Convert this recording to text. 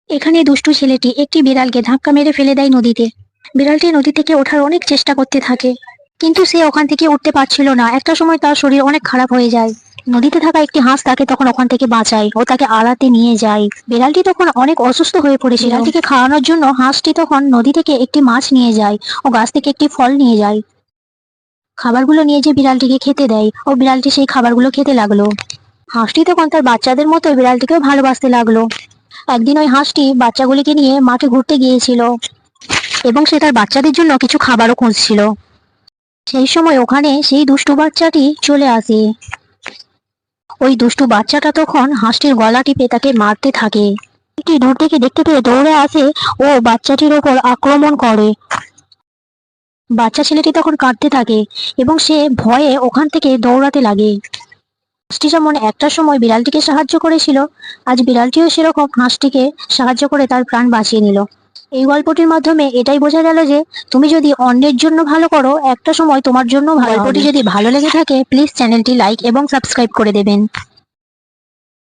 এখানে দুষ্টু ছেলেটি একটি বিড়ালকে ধাক্কা মেরে ফেলে দেয় নদীতে। বিড়ালটি নদী থেকে ওঠার অনেক চেষ্টা করতে থাকে, কিন্তু সে ওখান থেকে উঠতে পারছিল না। একটা সময় তার শরীর অনেক খারাপ হয়ে যায়। নদীতে থাকা একটি হাঁস তাকে তখন ওখান থেকে বাঁচায় ও তাকে আড়াতে নিয়ে যায়। বিড়ালটি তখন অনেক অসুস্থ হয়ে পড়েছিল। বিড়ালটিকে খাওয়ানোর জন্য হাঁসটি তখন নদী থেকে একটি মাছ নিয়ে যায় ও গাছ থেকে একটি ফল নিয়ে যায়। খাবারগুলো নিয়ে যে বিড়ালটিকে খেতে দেয় ও বিড়ালটি সেই খাবারগুলো খেতে লাগলো। হাঁসটি তখন তার বাচ্চাদের মতো বিড়ালটিকেও ভালোবাসতে লাগলো। একদিন ওই হাঁসটি বাচ্চাগুলিকে নিয়ে মাঠে ঘুরতে গিয়েছিল এবং সে তার বাচ্চাদের জন্য কিছু খাবারও খুঁজছিল। সেই সময় ওখানে সেই দুষ্টু বাচ্চাটি চলে আসে। ওই দুষ্টু বাচ্চাটা তখন হাঁসটির গলা টিপে তাকে মারতে থাকে। একটি দূর থেকে দেখতে পেয়ে দৌড়ে আসে ও বাচ্চাটির ওপর আক্রমণ করে। বাচ্চা ছেলেটি তখন কাঁদতে থাকে এবং সে ভয়ে ওখান থেকে দৌড়াতে লাগে। হাঁসটি যেমন একটা সময় বিড়ালটিকে সাহায্য করেছিল, আজ বিড়ালটিও সেরকম হাঁসটিকে সাহায্য করে তার প্রাণ বাঁচিয়ে নিল। এই গল্পটির মাধ্যমে এটাই বোঝা গেল যে তুমি যদি অন্যের জন্য ভালো করো, একটা সময় তোমার জন্য ভালো হবে। গল্পটি যদি ভালো লেগে থাকে প্লিজ চ্যানেলটি লাইক এবং সাবস্ক্রাইব করে দেবেন।